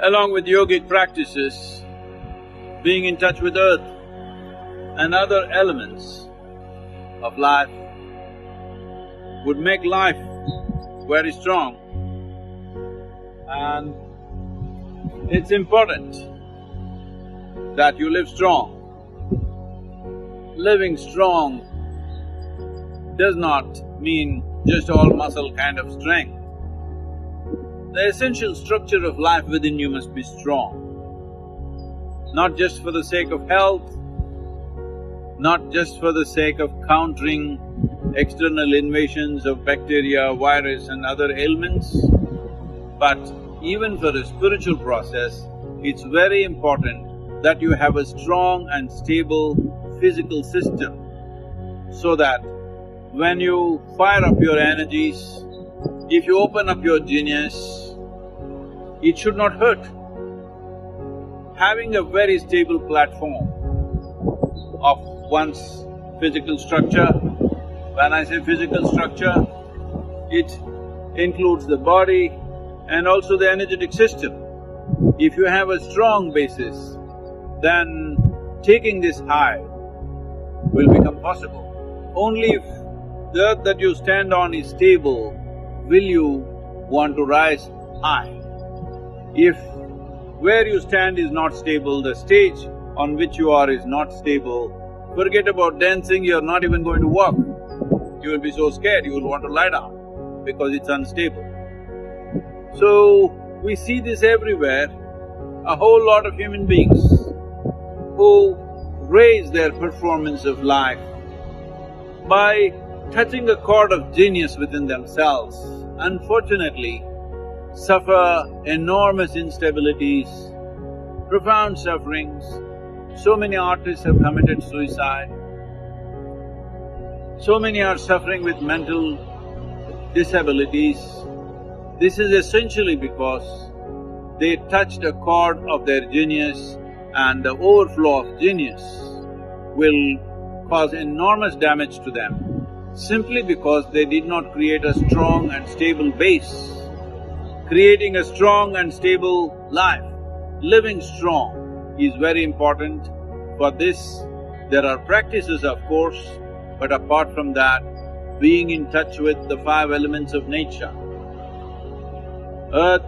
Along with yogic practices, being in touch with earth and other elements of life would make life very strong. And it's important that you live strong. Living strong does not mean just all muscle kind of strength. The essential structure of life within you must be strong. Not just for the sake of health, not just for the sake of countering external invasions of bacteria, virus and other ailments, but even for a spiritual process, it's very important that you have a strong and stable physical system so that when you fire up your energies, if you open up your genius, it should not hurt. Having a very stable platform of one's physical structure, when I say physical structure, it includes the body and also the energetic system. If you have a strong basis, then taking this high will become possible. Only if the earth that you stand on is stable, will you want to rise high. If where you stand is not stable, the stage on which you are is not stable, forget about dancing, you're not even going to walk. You will be so scared, you will want to lie down because it's unstable. So, we see this everywhere, a whole lot of human beings who raise their performance of life by touching a chord of genius within themselves, unfortunately suffer enormous instabilities, profound sufferings. So many artists have committed suicide, so many are suffering with mental disabilities. This is essentially because they touched a chord of their genius, and the overflow of genius will cause enormous damage to them simply because they did not create a strong and stable base. Creating a strong and stable life, living strong is very important. For this, there are practices of course, but apart from that, being in touch with the five elements of nature: earth,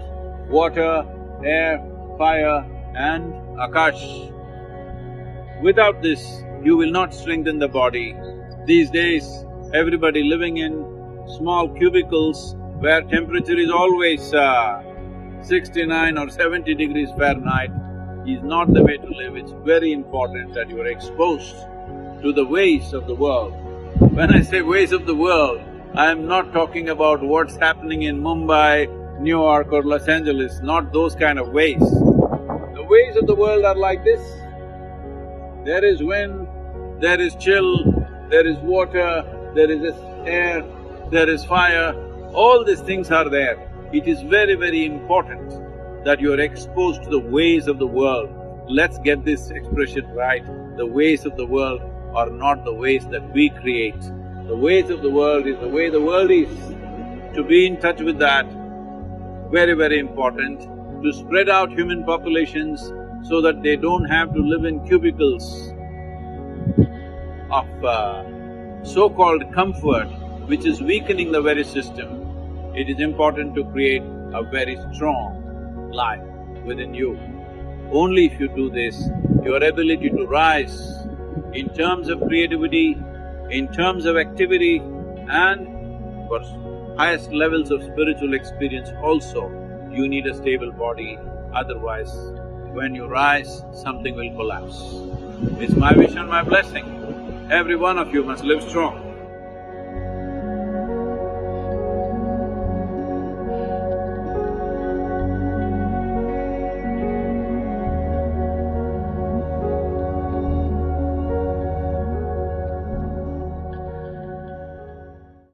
water, air, fire and akash. Without this, you will not strengthen the body. These days, everybody living in small cubicles where temperature is always 69 or 70 degrees Fahrenheit is not the way to live. It's very important that you are exposed to the ways of the world. When I say ways of the world, I am not talking about what's happening in Mumbai, New York or Los Angeles, not those kind of ways. The ways of the world are like this. There is wind, there is chill, there is water, there is air, there is fire, all these things are there. It is very, very important that you are exposed to the ways of the world. Let's get this expression right. The ways of the world are not the ways that we create. The ways of the world is the way the world is. To be in touch with that, very, very important. To spread out human populations so that they don't have to live in cubicles of so-called comfort, which is weakening the very system. It is important to create a very strong life within you. Only if you do this, your ability to rise in terms of creativity, in terms of activity and for highest levels of spiritual experience also, you need a stable body, otherwise when you rise, something will collapse. It's my wish and my blessing. Every one of you must live strong.